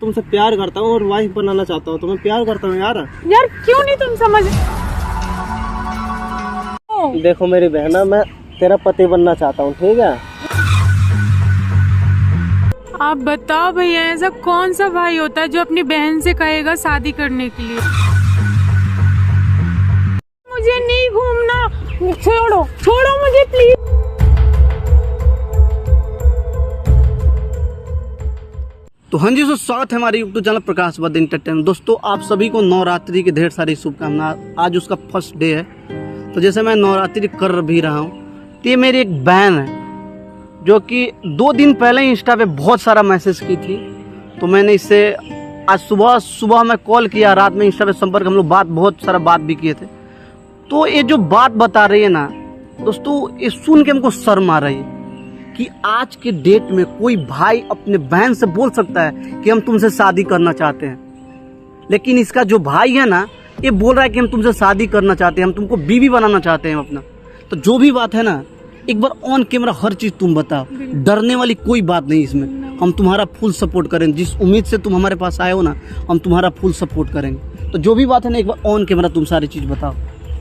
तुमसे प्यार करता हूँ और वाइफ बनाना चाहता हूँ। तुम्हें प्यार करता हूँ यार। यार क्यों नहीं तुम समझ। देखो मेरी बहना, मैं तेरा पति बनना चाहता हूँ, ठीक है? आप बताओ भैया, ऐसा कौन सा भाई होता है जो अपनी बहन से कहेगा शादी करने के लिए। मुझे नहीं घूमना, छोड़ो छोड़ो मुझे प्लीज। तो हाँ जी, सो स्वागत है हमारे यूट्यूब चैनल प्रकाश बद एंटरटेनमेंट। दोस्तों, आप सभी को नवरात्रि की ढेर सारी शुभकामनाएं। आज उसका फर्स्ट डे है, तो जैसे मैं नवरात्रि कर भी रहा हूँ, तो ये मेरी एक बहन है जो कि 2 दिन पहले इंस्टा पे बहुत सारा मैसेज की थी। तो मैंने इससे आज सुबह मैं कॉल किया, रात में इंस्टा पे संपर्क, हम लोग बहुत सारा बात भी किए थे। तो ये जो बात बता रही है ना दोस्तों, ये सुन के हमको शर्म आ रही है कि आज के डेट में कोई भाई अपने बहन से बोल सकता है कि हम तुमसे शादी करना चाहते हैं, लेकिन इसका जो भाई है ना, ये बोल रहा है कि हम तुमसे शादी करना चाहते हैं, हम तुमको बीवी बनाना चाहते हैं अपना। तो जो भी बात है ना, एक बार ऑन कैमरा हर चीज तुम बताओ, डरने वाली कोई बात नहीं इसमें। हम तुम्हारा फुल सपोर्ट करेंगे, जिस उम्मीद से तुम हमारे पास आए हो ना, हम तुम्हारा फुल सपोर्ट करेंगे। तो जो भी बात है ना, एक बार ऑन कैमरा तुम सारी चीज बताओ।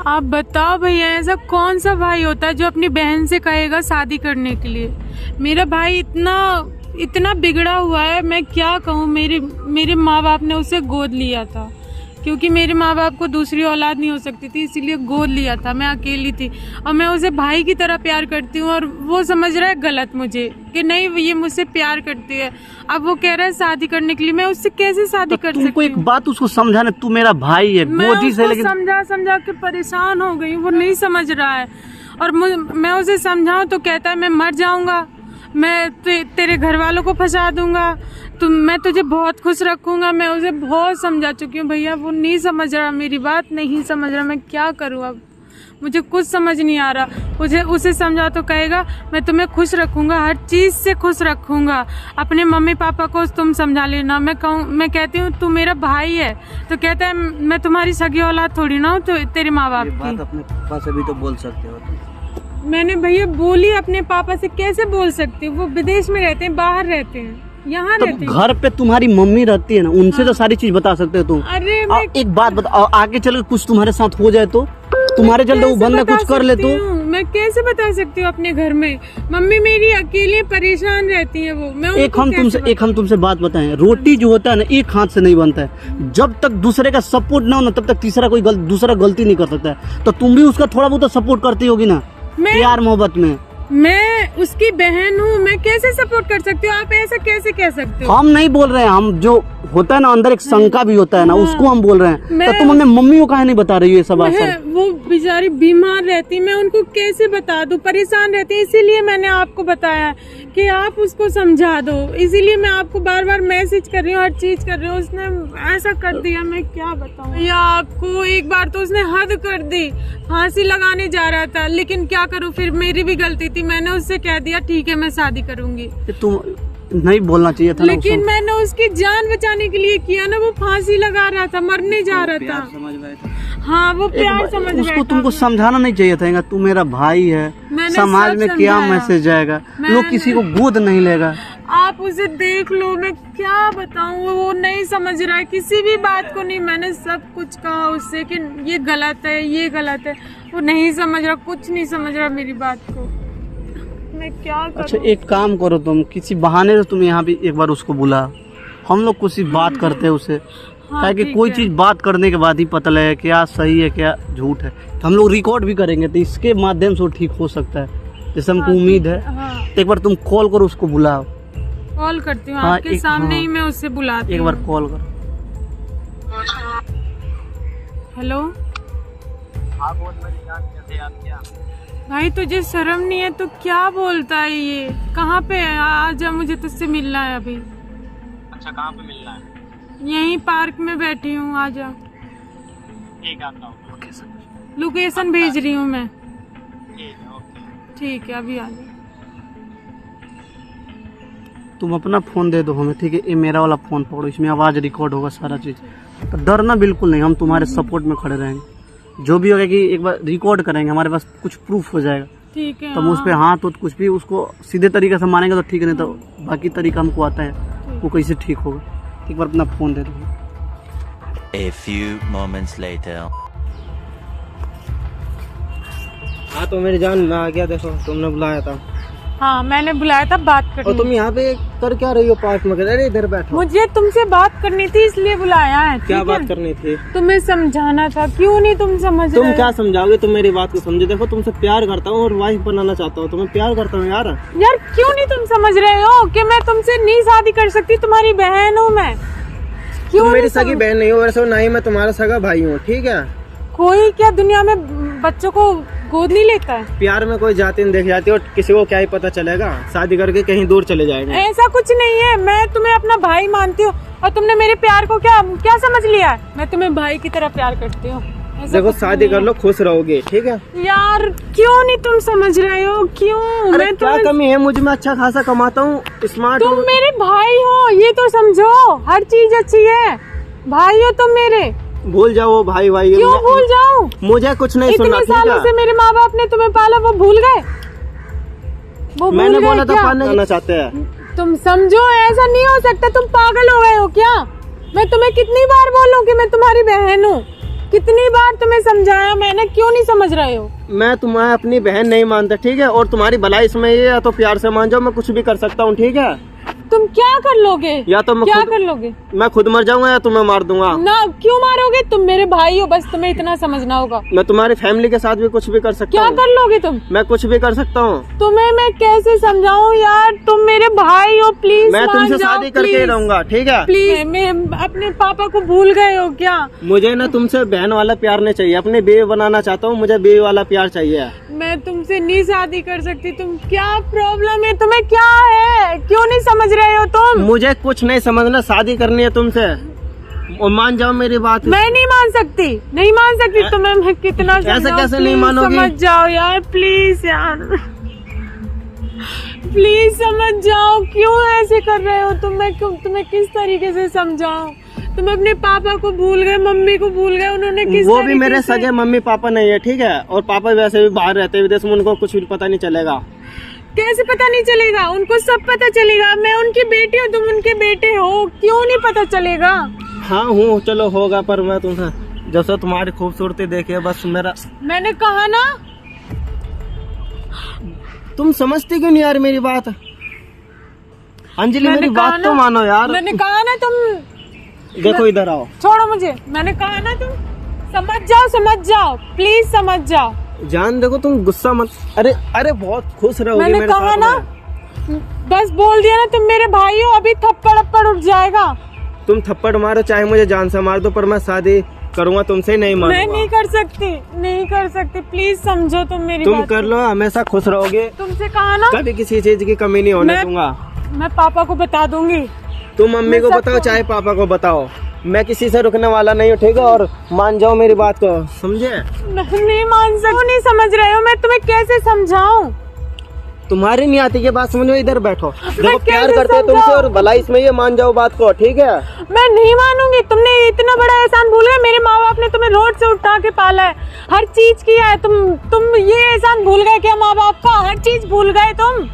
आप बताओ भैया, ऐसा कौन सा भाई होता है जो अपनी बहन से कहेगा शादी करने के लिए। मेरा भाई इतना बिगड़ा हुआ है, मैं क्या कहूँ। मेरे माँ बाप ने उसे गोद लिया था, क्योंकि मेरे माँ बाप को दूसरी औलाद नहीं हो सकती थी, इसीलिए गोद लिया था। मैं अकेली थी और मैं उसे भाई की तरह प्यार करती हूँ, और वो समझ रहा है गलत मुझे कि नहीं ये मुझसे प्यार करती है। अब वो कह रहा है शादी करने के लिए, मैं उससे कैसे शादी कर सकती हूँ? तुमको एक बात उसको समझाना, तू मेरा भाई है, गोदी से, लेकिन समझा के परेशान हो गई। वो नहीं समझ रहा है, और मैं उसे समझाऊं तो कहता है मैं मर जाऊंगा, मैं तेरे घर वालों को फंसा दूंगा, मैं तुझे बहुत खुश रखूंगा। मैं उसे बहुत समझा चुकी हूँ भैया, वो नहीं समझ रहा, मेरी बात नहीं समझ रहा। मैं क्या करूँ अब, मुझे कुछ समझ नहीं आ रहा। उसे समझा तो कहेगा मैं तुम्हें खुश रखूंगा, हर चीज से खुश रखूंगा। अपने मम्मी पापा को तुम समझा लेना। मैं कहती हूँ तू मेरा भाई है, तो कहता है मैं तुम्हारी सगी औलाद थोड़ी ना हूँ, तो तेरे माँ बाप की बात अपने पापा से भी तो बोल सकते हो। मैंने भैया बोली, अपने पापा से कैसे बोल सकती हूँ? वो विदेश में रहते हैं, बाहर रहते हैं, यहाँ रहते हैं। घर पे तुम्हारी मम्मी रहती है ना, उनसे तो सारी चीज बता सकते हो तुम। अरे एक बात बताओ, आगे चल कुछ तुम्हारे साथ हो जाए तो, तुम्हारे चलते वो बंदा कुछ कर ले तो मैं कैसे बता सकती हूँ? अपने घर में मम्मी मेरी अकेली परेशान रहती है, वो मैं एक हम तुमसे बात बताएं, रोटी जो होता है ना, एक हाथ से नहीं बनता है। जब तक दूसरे का सपोर्ट ना हो ना, तब तक तीसरा कोई दूसरा गलती नहीं कर सकता है। तो तुम भी उसका थोड़ा बहुत सपोर्ट करती होगी ना प्यार मोहब्बत में। मैं उसकी बहन हूँ, मैं कैसे सपोर्ट कर सकती हूँ? आप ऐसा कैसे कह सकते हो? हम नहीं बोल रहे हैं, हम जो होता है ना अंदर एक शंका भी होता है ना, उसको हम बोल रहे हैं। तो तुम हमें मम्मी को काहे नहीं बता रही हो ये सब बात? वो बेचारी बीमार रहती, मैं उनको कैसे बता दूं? परेशान रहती, इसीलिए मैंने आपको बताया कि आप उसको समझा दो। इसीलिए मैं आपको बार मैसेज कर रही हूँ, हर चीज कर रही हूँ। उसने ऐसा कर दिया, मैं क्या बताऊँ भैया आपको। एक बार तो उसने हद कर दी, फांसी लगाने जा रहा था, लेकिन क्या करूँ, फिर मेरी भी गलती थी। मैंने उससे कह दिया ठीक है मैं शादी करूंगी। तुम नहीं बोलना चाहिए था, लेकिन मैंने उसकी जान बचाने के लिए किया ना। वो फांसी लगा रहा था, मरने जा रहा था। समझ में हाँ, वो प्यार समझ गया। उसको तुमको समझाना नहीं चाहिए था, तू मेरा भाई है, समाज में क्या मैसेज जाएगा, लोग किसी को गोद नहीं लेगा। आप उसे देख लो, मैं क्या बताऊँ, वो नहीं समझ रहा है किसी भी बात को। नहीं, मैंने सब कुछ कहा उससे कि ये गलत है, ये गलत है, वो नहीं समझ रहा, कुछ नहीं समझ रहा मेरी बात को। मैं क्या करूं? अच्छा एक काम करो, तुम किसी बहाने से तुम यहाँ भी एक बार उसको बुला, हम लोग कुछ बात करते हैं उसे। हाँ, कि कोई चीज बात करने के बाद ही पता लगे क्या सही है क्या झूठ है। तो हम लोग रिकॉर्ड भी करेंगे, तो इसके माध्यम से वो ठीक हो सकता है, जैसे हमको उम्मीद है। तो एक बार तुम कॉल करो, उसको बुलाओ। कॉल करती हूँ आपके सामने ही मैं उससे बुलाती हूँ। एक बार कॉल कर। हेलो भाई, तुझे शर्म नहीं है तो क्या बोलता है ये? कहाँ पे है? आजा, मुझे तुझसे मिलना है अभी। अच्छा कहाँ पे मिलना है? यहीं पार्क में बैठी हूँ, आजा। ठीक आता हूँ, लोकेशन भेज रही हूँ मैं। ठीक है अभी आजा। तुम अपना फोन दे दो हमें, ठीक है? ये मेरा वाला फोन पकड़ो, इसमें आवाज रिकॉर्ड होगा सारा चीज। तो डरना बिल्कुल नहीं, हम तुम्हारे सपोर्ट में खड़े रहेंगे। जो भी होगा कि एक बार रिकॉर्ड करेंगे, हमारे पास कुछ प्रूफ हो जाएगा। ठीक है। तो हम उस पे हाथ तो कुछ भी उसको सीधे तरीके से मानेंगे तो ठीक है, नहीं तो बाकी तरीका हमको आता है, वो कैसे ठीक होगा। एक बार अपना फ़ोन दे दो। A few moments later. हाँ तो मेरी जान, मैं आ गया। देखो तुमने बुलाया था हाँ मैंने बुलाया था बात और करने। तुम यहाँ पे कर क्या रही हो पार्क में? अरे इधर बैठो। मुझे तुमसे बात करनी थी इसलिए बुलाया है। क्या ठीक बात है? करनी थी? तुम्हें समझाना था, क्यों नहीं तुम समझ तुम रहे क्या हो? समझाओगे? तुम मेरी बात को समझे। देखो तुमसे प्यार करता हूँ और वाइफ बनाना चाहता हूँ। तुम्हें प्यार करता हूँ यार। यार क्यों नहीं तुम समझ रहे हो कि मैं तुमसे नहीं शादी कर सकती, तुम्हारी बहन हूँ मैं। क्यों तुम मेरी नहीं सगी बहन नहीं हो, वैसे ना ही मैं तुम्हारा सगा भाई हूँ। ठीक है, कोई क्या दुनिया में बच्चों को गोद नहीं लेता है? प्यार में कोई जाति नहीं देख जाती और किसी को क्या ही पता चलेगा, शादी करके कहीं दूर चले जाएंगे। ऐसा कुछ नहीं है, मैं तुम्हें अपना भाई मानती हूँ और तुमने मेरे प्यार को क्या क्या समझ लिया है? मैं तुम्हें भाई की तरह प्यार करती हूँ। ऐसा देखो कुछ शादी नहीं कर है। लो, खुश रहोगे। ठीक है यार क्यों नहीं तुम समझ रहे हो? क्यों? अरे मैं क्या कमी है मुझ में? अच्छा खासा कमाता हूँ, स्मार्ट तुम हूँ। मेरे भाई हो, ये तो समझो। हर चीज अच्छी है, भाई हो तुम मेरे। भूल जाओ भाई भाई। क्यों भूल जाऊं? मुझे कुछ नहीं सुनना। इतने ठीक सालों से है, मेरे माँ बाप ने तुम्हें पाला, वो भूल गए? वो भूल मैंने गए बोला था क्या? पालना चाहते हैं। तुम समझो, ऐसा नहीं हो सकता। तुम पागल हो गए हो क्या? मैं तुम्हें कितनी बार बोलूं कि मैं तुम्हारी बहन हूँ? कितनी बार तुम्हें समझाया मैंने, क्यों नहीं समझ रहे हो? मैं तुम्हें अपनी बहन नहीं मानता। ठीक है, और तुम्हारी भलाई इसमें ये है तो प्यार से मान जाओ, मैं कुछ भी कर सकता हूँ। ठीक है, तुम क्या कर लोगे? या तो मैं क्या खुद कर लोगे? मैं खुद मर जाऊंगा या तुम्हें मार दूंगा। ना क्यों मारोगे? तुम मेरे भाई हो, बस तुम्हें इतना समझना होगा। मैं तुम्हारी फैमिली के साथ भी कुछ भी कर सकता क्या हूँ। कर लोगे तुम? मैं कुछ भी कर सकता हूँ। तुम्हें मैं कैसे समझाऊं यार? तुम मेरे भाई हो, प्लीज मैं मान तुमसे जाओ, शादी करके ही प्लीज। रहूंगा। ठीक है, प्लीज। मैं अपने पापा को भूल गए हो क्या? मुझे ना तुमसे बहन वाला प्यार नहीं चाहिए, अपनी बीवी बनाना चाहता हूँ। मुझे बीवी वाला प्यार चाहिए। मैं तुमसे नहीं शादी कर सकती। तुम क्या प्रॉब्लम है तुम्हें? क्या है? क्यों नहीं समझ रहे हो तुम? मुझे कुछ नहीं समझना, शादी करनी है तुमसे और मान जाओ मेरी बात। मैं नहीं मान सकती, नहीं मान सकती। तुम्हें मैं कितना ऐसे समझाऊं? कैसे नहीं प्लीज मानोगी? समझ जाओ यार, प्लीज यार, प्लीज समझ जाओ। क्यों ऐसे कर रहे हो तुम? मैं तुम्हें किस तरीके से समझाऊं? तुम अपने पापा को भूल गए, मम्मी को भूल गए। उन्होंने किस वो भी तरीके मेरे से- सगे मम्मी पापा नहीं है। ठीक है, और पापा वैसे भी बाहर रहते हैं विदेश में, उनको कुछ भी पता नहीं चलेगा। कैसे पता नहीं चलेगा? उनको सब पता चलेगा। मैं उनकी बेटी हूँ, तुम उनके बेटे हो, क्यों नहीं पता चलेगा? हाँ हूँ, चलो होगा, पर मैं तुम्हें जैसे तुम्हारी खूबसूरती देखी बस मेरा। मैंने कहा ना। तुम समझती क्यों नहीं यार मेरी बात? अंजलि मैंने मेरी कहा बात ना- तो मानो यार। मैंने कहा ना तुम देखो इधर आओ। छोड़ो मुझे। मैंने कहा ना तुम समझ जाओ, समझ जाओ, प्लीज समझ जाओ। जान देखो तुम गुस्सा मत। अरे अरे बहुत खुश रहोगी मैंने मेरे कहा साथ ना, में। बस बोल दिया ना, तुम मेरे भाई हो। अभी थप्पड़ अप्पड़ उठ जाएगा। तुम थप्पड़ मारो चाहे मुझे जान से मार दो, पर मैं शादी करूंगा तुमसे ही नहीं मैं मारूंगा। नहीं कर सकती, नहीं कर सकती। प्लीज समझो तुम मेरी तुम बात कर को। लो, हमेशा खुश रहोगे, तुमसे कहा ना, कभी किसी चीज की कमी नहीं होने मैं- दूंगा। मैं पापा को बता दूंगी। तुम मम्मी मैं को सबको- बताओ चाहे पापा को बताओ, मैं किसी से रुकने वाला नहीं हूँ। ठीक है, और मान जाओ मेरी बात को, समझे? मैं नहीं मान सकती। नहीं समझ रहे हो? मैं तुम्हें कैसे समझाऊं? तुम्हारी नहीं आती ये बात, समझो इधर बैठो। देखो प्यार कैसे करते हैं तुमसे समझाऊं? और भलाई इसमें, ये मान जाओ बात को। ठीक है, मैं नहीं मानूंगी। तुमने इतना बड़ा एहसान भूल गए। मेरे माँ बाप ने तुम्हें रोड से उठा के पाला है, हर चीज किया है। तुम ये एहसान भूल गए क्या? माँ बाप का हर चीज भूल गए तुम?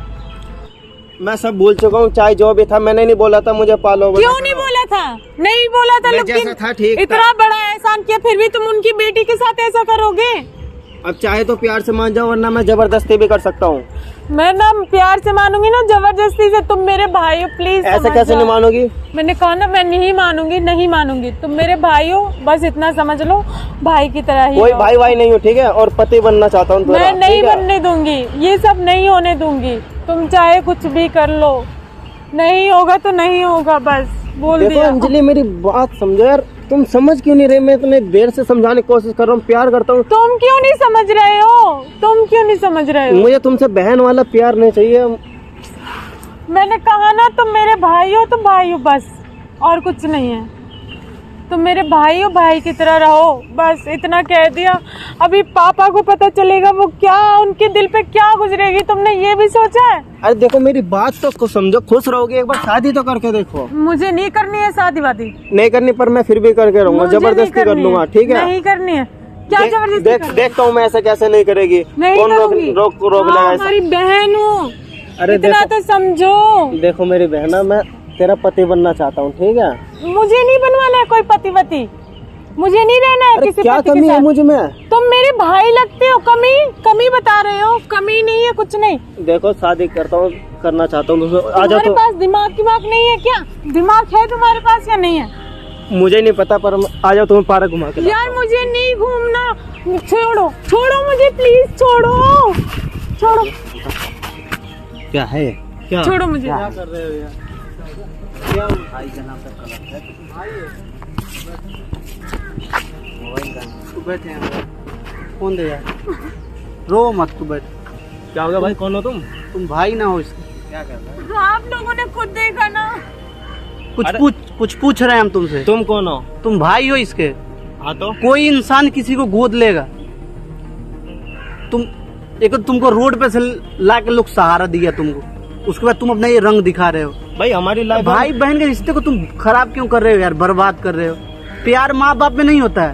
मैं सब भूल चुका हूँ, चाहे जो भी था। मैंने नहीं बोला था मुझे पालो। क्यों नहीं बोला था? नहीं बोला था, मैं लेकिन जैसा था ठीक था। इतना बड़ा एहसान किया, फिर भी तुम उनकी बेटी के साथ ऐसा करोगे? अब चाहे तो प्यार से मान जाओ, वरना मैं जबरदस्ती भी कर सकता हूँ। मैं ना प्यार से मानूंगी ना जबरदस्ती से। तुम मेरे भाई हो, प्लीज ऐसे समझ कैसे जाओ। नहीं मानोगी? मैंने कहा ना, मैं नहीं मानूंगी, नहीं मानूंगी। तुम मेरे भाई हो, बस इतना समझ लो, भाई की तरह ही कोई रहो। भाई भाई नहीं हूँ। ठीक है, और पति बनना चाहता हूँ। मैं नहीं बनने दूंगी, ये सब नहीं होने दूंगी। तुम चाहे कुछ भी कर लो, नहीं होगा तो नहीं होगा, बस बोल देखो दिया। अंजलि मेरी बात समझो यार, तुम समझ क्यों नहीं रहे? मैं इतने देर से समझाने की कोशिश कर रहा हूँ, प्यार करता हूँ। तुम क्यों नहीं समझ रहे हो? तुम क्यों नहीं समझ रहे हो? मुझे तुमसे बहन वाला प्यार नहीं चाहिए। मैंने कहा ना, तुम मेरे भाई हो तो भाई हो, बस और कुछ नहीं है। तुम मेरे भाई हो, भाई की तरह रहो, बस इतना कह दिया। अभी पापा को पता चलेगा, वो क्या उनके दिल पे क्या गुजरेगी, तुमने ये भी सोचा है? अरे देखो मेरी बात तो समझो, खुश रहोगे। एक बार शादी तो करके देखो। मुझे नहीं करनी है शादी वादी। नहीं करनी, पर मैं फिर भी करके रहूंगा, मुझे जबरदस्ती नहीं कर करनी लूंगा। है। ठीक है, नहीं करनी है। क्या जबरदस्ती करनी? देखता हूँ मैं ऐसे कैसे नहीं करेगी। नहीं कौन करूंगी। रोक हाँ, लगा ऐसा? हमारी बहन हूँ, अरे इतना देखो, तो समझो। देखो मेरी बहना, मैं तेरा पति बनना चाहता हूँ, ठीक है? मुझे नहीं बनवाना है कोई पति वती, मुझे नहीं रहना है अरे किसी क्या पति के कमी है साथ। मुझ में? तुम मेरे भाई लगते हो, कमी बता रहे हो, कमी नहीं है कुछ नहीं। देखो शादी करना चाहता हूँ, आ जाओ। तुम्हारे पास दिमाग नहीं है क्या? दिमाग है तुम्हारे पास या नहीं है? मुझे नहीं पता, पर आ जाओ, तुम्हें पार्क घुमा के यार मुझे नहीं घूमना, छोड़ो मुझे प्लीज, छोड़ो। क्या है? क्या छोड़ो मुझे। क्या कर रहे हो यार? क्या भाई का नाम तक गलत है। तू बैठे हैं, फोन दे यार, रो मत, तू बैठ। क्या होगा भाई? कौन हो तुम? तुम भाई ना हो इसके। क्या कर रहे हो? आप लोगों ने खुद देखा ना। कुछ पूछ रहे हैं हम तुमसे। तुम कौन हो? तुम भाई हो इसके। हाँ तो कोई इंसान किसी को गोद लेगा? तुमको रोड पे से ला के लोग सहारा दिया तुमको, उसके बाद तुम अपना ये रंग दिखा रहे हो। भाई हमारी लाइफ, भाई बहन के रिश्ते को तुम खराब क्यों कर रहे हो यार, बर्बाद कर रहे हो। प्यार माँ बाप में नहीं होता है।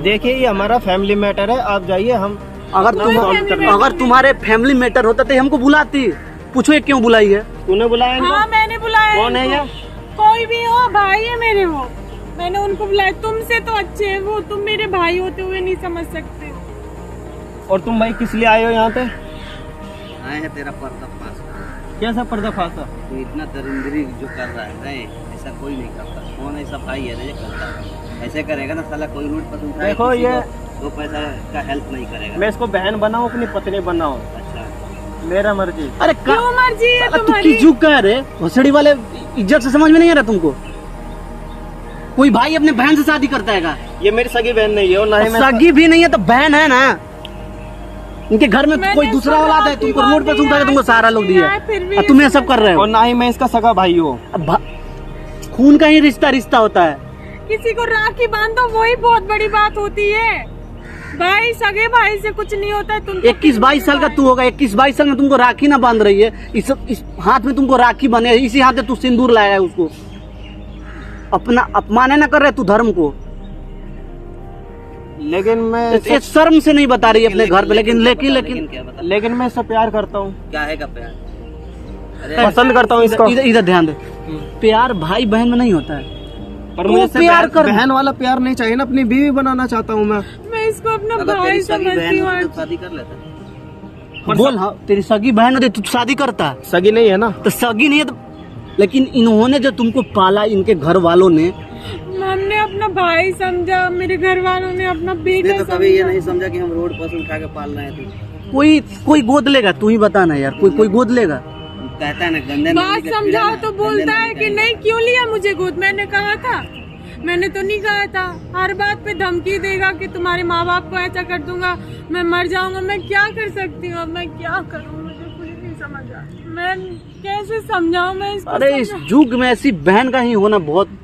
देखिए ये हमारा फैमिली मैटर है, आप जाइए। हम अगर तुम्हारे फैमिली मैटर होता तो हमको बुलाती, पूछो ये क्यों बुलाई है? तूने बुलाया इनको? हाँ मैंने बुलाया। कौन है ये? कोई भी हो, भाई है मेरे वो, मैंने उनको बुलाया। तुमसे तो अच्छे हैं वो, तुम मेरे भाई होते हुए नहीं समझ सकते। और तुम भाई किस लिए आए हो यहाँ पे? आए हैं तेरा पर्दाफाश। कैसा पर्दाफाश? तू इतना दरिंदगी जो कर रहा है ना, ऐसा कोई नहीं करता। कौन ऐसा भाई है ना जो करता है? ऐसे करेगा ना साला, कोई रोड पर उठाए देखो ये 2 पैसा का हेल्प नहीं करेगा। मैं इसको बहन बनाऊं, अपनी पत्नी बनाऊं, अच्छा मेरा मर्जी। अरे क्यों मर्जी है तू तुम्हारी? किस झुक कह रहे? भोसड़ी वाले इज्जत से समझ में नहीं आ रहा तुमको? कोई भाई अपने बहन से शादी करता है का? ये मेरी सगी बहन नहीं है, और ना ही मैं सगी भी नहीं है तो बहन है ना। इनके घर में मैंने कोई दूसरा सुना औलाद है, आपकी तुमको बात रोड पे नहीं उठा के है, तुमको सहारा लोग दिया, फिर भी और तुम ये सब कर रहे हो। और ना ही मैं इसका सगा भाई हूँ। अब खून का ही रिश्ता होता है। किसी को राखी बांधो वही बहुत बड़ी बात होती है। भाई सगे भाई से कुछ नहीं होता है। तुम 21-22 साल का तू होगा, 21-22 साल में तुमको राखी ना बांध रही है, इस हाथ में तुमको राखी बने, इसी हाथ में तू सिंदूर लाया है उसको। अपना अपमान ना कर रहे तू धर्म को। लेकिन मैं ये शर्म से नहीं बता रही है अपने घर पे, लेकिन मैं इससे प्यार करता हूँ। क्या है का प्यार? पसंद करता हूँ इसको। इधर ध्यान दे। प्यार भाई बहन में नहीं होता है। पर तो मुझे प्यार कर, बहन वाला प्यार नहीं चाहिए ना, अपनी बीवी बनाना चाहता हूँ मैं इसको अपना भाई समझती हूँ। शादी कर लेता। बोल हाँ, तेरी सगी बहन होती तू शादी करता? सगी नहीं है ना। तो सगी नहीं है तो, लेकिन इन्होंने जो तुमको पाला, इनके घर वालों ने, हमने अपना भाई समझा, मेरे घर वालों ने अपना बेटा तो कभी ये नहीं समझा कि हम रोड पर उठा के पाल रहे हैं। कोई गोद लेगा? तू ही बता ना यार, कोई गोद लेगा? कहता है ना गंदे बात समझाओ तो बोलता है कि नहीं क्यों लिया मुझे गोद। मैंने कहा था? मैंने तो नहीं कहा था। हर बात पे धमकी देगा कि तुम्हारे माँ बाप को ऐसा कर दूंगा, मैं मर जाऊंगा। मैं क्या कर सकती हूँ? मैं क्या करूँ? मुझे कुछ नहीं समझ आ, मैं कैसे समझाऊँ मैं इसको? अरे इस युग में ऐसी बहन का ही होना बहुत।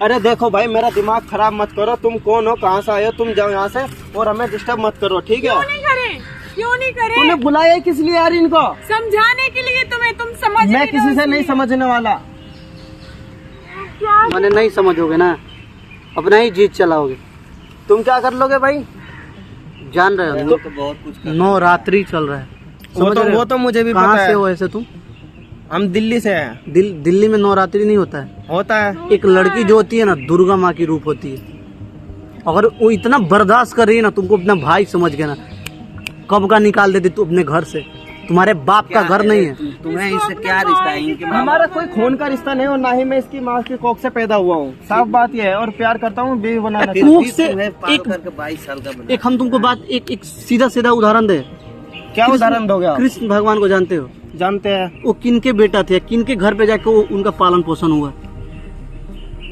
अरे देखो भाई, मेरा दिमाग खराब मत करो। तुम कौन हो, कहाँ से आए हो? तुम जाओ यहाँ से और हमें डिस्टर्ब मत करो, ठीक है? क्यों नहीं करे? तूने बुलाया किस लिए यार इनको? समझाने के लिए तुम्हें, तुम समझ मैं किसी से नहीं समझने वाला। मैंने नहीं समझोगे ना, अपना ही जीत चलाओगे। तुम क्या कर लोगे भाई? जान रहे हो तो बहुत कुछ नवरात्रि चल रहा है, वो तो मुझे भी पता कहाँ है। से हो ऐसे तुम? हम दिल्ली से हैं। दिल्ली में नवरात्रि नहीं होता है? होता है। एक लड़की जो होती है ना, दुर्गा माँ की रूप होती है। अगर वो इतना बर्दाश्त कर रही है ना, तुमको अपना भाई समझ के ना, कब का निकाल देती तू अपने घर से। तुम्हारे बाप का घर नहीं है। तुम्हें इससे क्या रिश्ता है? इनके हमारा कोई खून का रिश्ता नहीं, और ना ही मैं इसकी माँ की कोख से पैदा हुआ हूँ। साफ बात यह है। और प्यार करता हूँ, बीवी बनाना। कोख से एक 22 साल का एक हम तुमको बात एक सीधा उदाहरण दे। क्या उदाहरण दोगे आप? कृष्ण भगवान को जानते हो? जानते हैं। वो किनके बेटा थे, किनके घर पे जाके वो उनका पालन पोषण हुआ?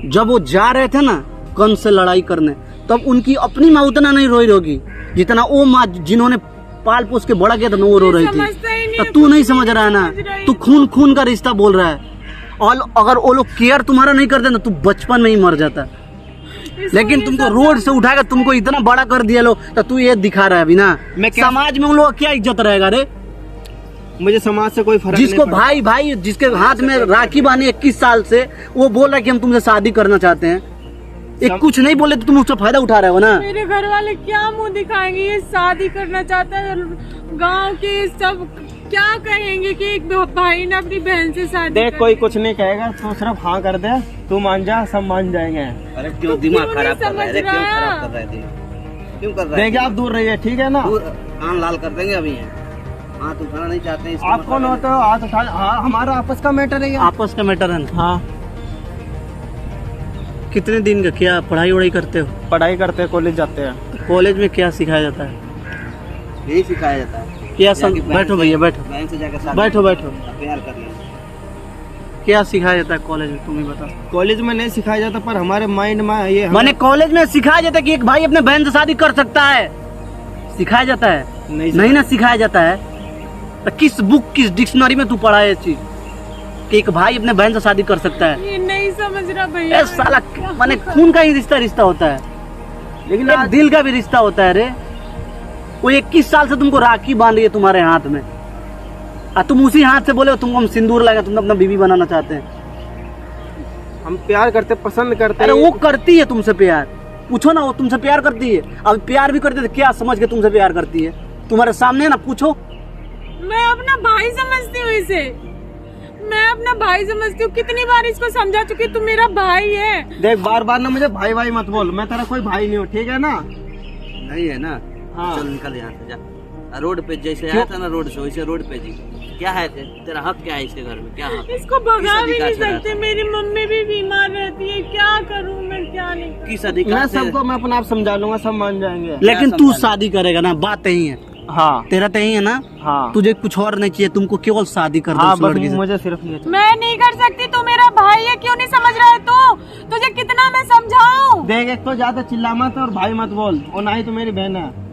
जब वो जा रहे थे ना कंस से लड़ाई करने, तब उनकी अपनी माँ उतना नहीं रोई होगी जितना वो माँ जिन्होंने पाल पोस के बड़ा किया था, वो रो रही थी। तो तू नहीं समझ रहा है ना, तू खून का रिश्ता बोल रहा है। और अगर वो लोग केयर तुम्हारा नहीं करते ना, तू बचपन में ही मर जाता। लेकिन तुमको रोड से उठाकर तुमको इतना बड़ा कर दिया लोग, तो तू ये दिखा रहा है अभी ना। समाज में उन लोगों का क्या इज्जत रहेगा रे? मुझे समाज से कोई फर्क जिसको नहीं भाई जिसके हाथ में राखी बांधी 21 साल से, वो बोल रहा है कि हम तुमसे शादी करना चाहते हैं। एक कुछ नहीं बोले तो तुम उसका फायदा उठा रहे हो ना। मेरे घर वाले क्या मुंह दिखाएंगे? ये शादी करना चाहता है, गांव के सब क्या कहेंगे कि एक भाई ने अपनी बहन से शादी देख कर कोई ली। कुछ नहीं कहेगा, तू सिर्फ हाँ कर दे, तू मान जा, सब मान जाएंगे। अरे तो क्यों दिमाग क्यों खराब नहीं कर रहा है? अरे समझ क्यों रहा? खराब कर रहा है? क्यों कर रहा है? देखिए आप दूर रहिए, ठीक है ना। दूर कान लाल कर देंगे अभी। हाथ उठाना नहीं चाहते हैं, इसका आप कौन मतलब होते हो हाथ उठा? हाँ, हमारा आपस का मैटर है ये। आपस का मैटर है ना। हाँ, कितने दिन का क्या पढ़ाई वढ़ाई करते हो? पढ़ाई करते हैं, कॉलेज जाते हैं। कॉलेज में क्या सिखाया जाता है? यही सिखाया जाता है। क्या जाके बहन बैठो से- भैया बैठो, बहन से जाकर शादी बैठो बैठो। प्यार कर लें। क्या सिखाया जाता है कॉलेज में, तुम ही बताओ। कॉलेज में नहीं सिखाया जाता, पर हमारे माइंड में ये मैंने कॉलेज में सिखाया जाता है कि एक भाई अपने बहन से शादी कर सकता है, सिखाया जाता है? नहीं ना सिखाया जाता है। तो किस बुक, किस डिक्शनरी में तू पढ़ा है ये चीज कि एक भाई अपने बहन से शादी कर सकता है? ये नहीं समझ रहा भैया। ए साला, माने खून का ही रिश्ता होता है, लेकिन एक दिल का भी रिश्ता होता है रे। वो 21 साल से तुमको राखी बांध रही है तुम्हारे हाथ में, और तुम उसी हाथ से बोले हो तुमको हम सिंदूर लगा, तुम अपना बीवी बनाना चाहते हैं। हम प्यार करते, पसंद करते। अरे वो करती है तुमसे प्यार, पूछो ना, वो तुमसे प्यार करती है। अब प्यार भी करती है तो क्या समझ के तुमसे प्यार करती है? तुम्हारे सामने है ना, पूछो। मैं अपना भाई समझती हूँ इसे, मैं अपना भाई समझती हूँ। कितनी बार इसको समझा चुकी, तू मेरा भाई है। देख बार बार ना मुझे भाई भाई मत बोल, मैं तेरा कोई भाई नहीं हूँ, ठीक है ना। नहीं है ना? हाँ। चल निकल यहाँ से, जा। रोड पे जैसे आया था ना, रोड से वैसे रोड पे जी। क्या है तेरा हक क्या है इसके घर में? क्या हक? इसको भगा किस भी अधिकार नहीं से सकते, मेरी मम्मी भी बीमार रहती है, क्या करूँ मैं, क्या नहीं करूँ? किस अधिकार मैं से? सबको मैं अपना आप समझा लूंगा, सब मान जाएंगे। लेकिन क्या तू समझा? शादी करेगा ना, बात यही है। हाँ तेरा तो यही है ना, हाँ तुझे कुछ और नहीं चाहिए, तुमको केवल शादी कर दो हाँ, उस बस लड़की से। मुझे सिर्फ ये चाहिए। मैं नहीं कर सकती, तू मेरा भाई है, क्यों नहीं समझ रहा है तू? तुझे कितना मैं समझाऊं? देख एक तो ज्यादा चिल्ला मत और भाई मत बोल, और ना ही तो मेरी बहन है।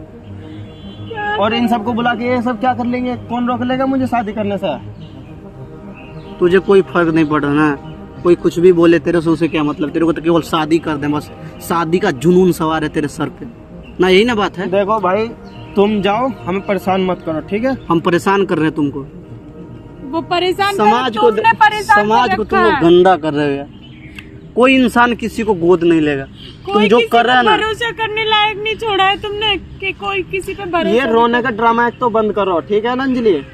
और इन सबको बुला के ये सब क्या कर लेंगे? कौन रोक लेगा मुझे शादी करने से? तुझे कोई फर्क नहीं पड़ रहा ना, कोई कुछ भी बोले तेरे से, उसे क्या मतलब? तेरे को तो केवल शादी कर दे बस, शादी का जुनून सवार है तेरे सर पे ना, यही ना बात है? देखो भाई, तुम जाओ, हमें परेशान मत करो, ठीक है। हम परेशान कर रहे हैं तुमको, वो परेशान समाज को, तुमने परेशान समाज कर को रखा तुम लोग है। गंदा कर रहे हो यार। कोई इंसान किसी को गोद नहीं लेगा, तुम कोई जो किसी कर रहे हो पे ना। भरोसा करने लायक नहीं छोड़ा है तुमने कि कोई किसी पे भरोसा ये नहीं रोने का ड्रामा एक तो बंद करो, ठीक है ना अंजलि।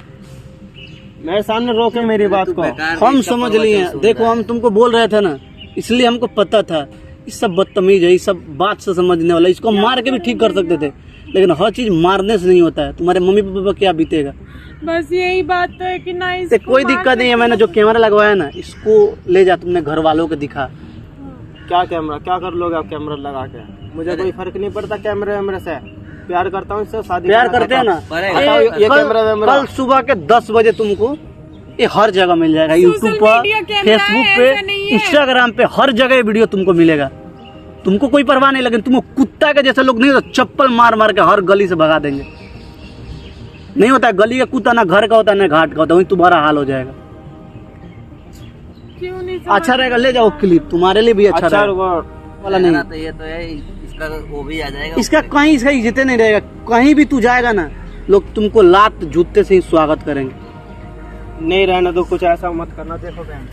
मेरे सामने रोके मेरी बात तू को। बेकार हम इसका समझ प्रवचन लिए, सुन देखो रहा है। हम तुमको बोल रहे थे ना, इसलिए हमको पता था ये सब बदतमीज है, ये सब बात से समझने वाला, इसको मार के भी ठीक कर सकते थे, लेकिन हर चीज मारने से नहीं होता है। तुम्हारे मम्मी पापा पर क्या बीतेगा? बस यही बात तो है कि ना ते इसको कोई मार दिक्कत नहीं है, सकते मैंने जो कैमरा लगवाया ना, इसको ले जा, तुमने घर वालों को दिखा। क्या कैमरा, क्या कर लोगे आप कैमरा लगा के? मुझे कोई फर्क नहीं पड़ता कैमरे वैमरे से, प्यार करता हूँ इससे, शादी प्यार करना करते हैं ना। अरे, हटाओ ये कैमरा वैमरा। कल सुबह के 10 बजे तुमको ये हर जगह मिल जाएगा, यूट्यूब पर, मीडिया कैमरा है, फेसबुक ऐसा पे, नहीं है। इंस्टाग्राम पे, हर जगह ये वीडियो तुमको मिलेगा। तुमको कोई परवाह नहीं, लेकिन तुमको कुत्ता के जैसे लोग नहीं तो चप्पल मार मार के हर गली से भगा देंगे। नहीं होता है, गली का कुत्ता ना घर का होता है ना घाट का होता है, वही तुम्हारा हाल हो जाएगा। क्यों नहीं अच्छा रहेगा, ले जाओ क्लिप, तुम्हारे लिए भी अच्छा अच्छा रहेगा वाला रहना नहीं। तो ये तो है, इसका वो भी आ जाएगा। इसका कहीं, इसका इज्जत नहीं रहेगा, कहीं भी तू जाएगा ना, लोग तुमको लात जूते से ही स्वागत करेंगे। नहीं रहने दो, कुछ ऐसा मत करना। देखो बहन,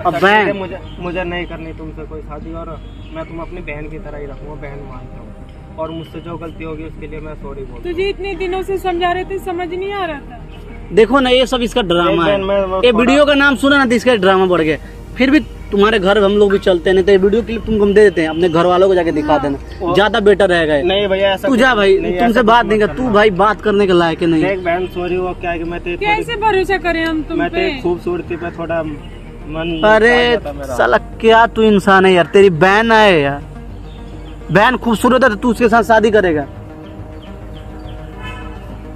अब अच्छा, बहन, ठीक है, मुझे नहीं करनी तुमसे कोई शादी, और मैं तुम अपनी बहन की तरह ही रखूंगा, बहन मानता हूँ, और मुझसे जो गलती होगी उसके लिए मैं सॉरी बोलता हूँ। तुझे इतने दिनों से समझा रहे थे, समझ नहीं आ रहा था। देखो ना, ये सब इसका ड्रामा है। मैं ये थोड़ा- वीडियो का नाम सुना ना तो इसका ड्रामा बढ़ गया। फिर भी तुम्हारे घर हम लोग भी चलते हैं, नहीं तो ये वीडियो क्लिप तुमको हम दे देते हैं, अपने घर वालों को जाके दिखा देना, ज्यादा बेटर रहेगा ये। नहीं भैया ऐसा तू जा कुछ- भाई, नहीं, तुमसे ऐसा बात कुछ नहीं मत कर, तू करना। भाई बात करने के लायक है नहीं। देख बहन, सॉरी, वो क्या है कि मैं कैसे भरोसा करें हम तुम मैं पे? तेरी खूबसूरती पे थोड़ा मन अरे आ जाता मेरा। साला क्या तू इंसान है यार, तेरी बहन है यार, बहन खूबसूरत है तो तू उसके साथ शादी करेगा?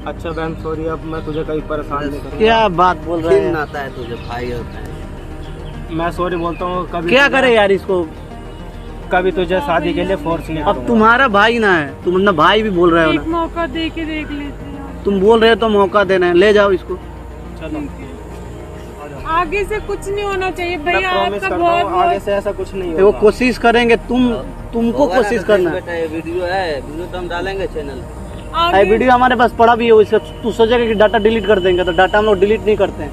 अच्छा बहन सॉरी, अब मैं तुझे कहीं परेशान नहीं करूँगा। क्या बात बोल रहा दिन है? आता है तुझे भाई होता है। मैं सॉरी बोलता हूँ, कभी क्या तुझे- करे यार इसको? कभी तुझे शादी के लिए फोर्स नहीं अब करूँगा। तुम्हारा भाई ना है, तुम अपना भाई भी बोल रहे हो एक ना, मौका दे के देख लेते हैं। तुम बोल रहे हो तो मौका देना है, ले जाओ इसको। चलो आगे से कुछ नहीं होना चाहिए मैं भैया, प्रॉमिस आपका करता हूँ, बहुत आगे बहुत से ऐसा कुछ नहीं वो होगा। कोशिश करेंगे, तुमको होगा ना कोशिश तो करना देख है। बेटा, ये वीडियो है, वीडियो तो हम डालेंगे चैनल। ये वीडियो हमारे पास पड़ा भी है, उससे तू सोचेगा कि डाटा डिलीट कर देंगे, तो डाटा हम लोग डिलीट नहीं करते हैं,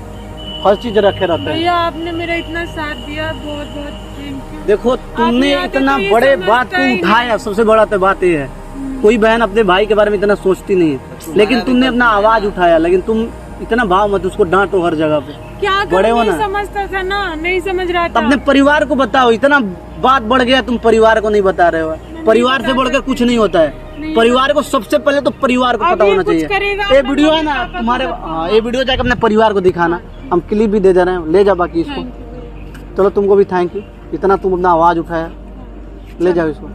हर चीज रखे रहते हैं। भैया आपने मेरा इतना साथ दिया, बहुत बहुत थैंक यू। देखो तुमने आते इतना तो ये बड़े समझता बात को ही नहीं। उठाया, सबसे बड़ा तो बात ये है, कोई बहन अपने भाई के बारे में इतना सोचती नहीं है, लेकिन तुमने अपना आवाज उठाया, लेकिन तुम इतना भाव मत, उसको डांटो हर जगह पे। क्या बड़े करूं, हो नहीं ना। समझता था ना, नहीं समझ रहा तो था। अपने परिवार को बताओ, इतना बात बढ़ गया तुम परिवार को नहीं बता रहे हो। परिवार से बढ़कर कुछ नहीं होता है। परिवार को सबसे पहले तो परिवार को अब पता ये होना कुछ चाहिए। करेगा, ये अपना वीडियो है मम्मी ना पापा को तुम्हारे, बताओ। हाँ ये वीडियो जाकर अपने परिवार को दिखाना। हम क्लिप भी दे रहे हैं, ले जा बाकी इसको। Thank you. चलो तुमको भी थैंक यू, इतना तुम अपना आवाज उठाया, ले जाओ इसको।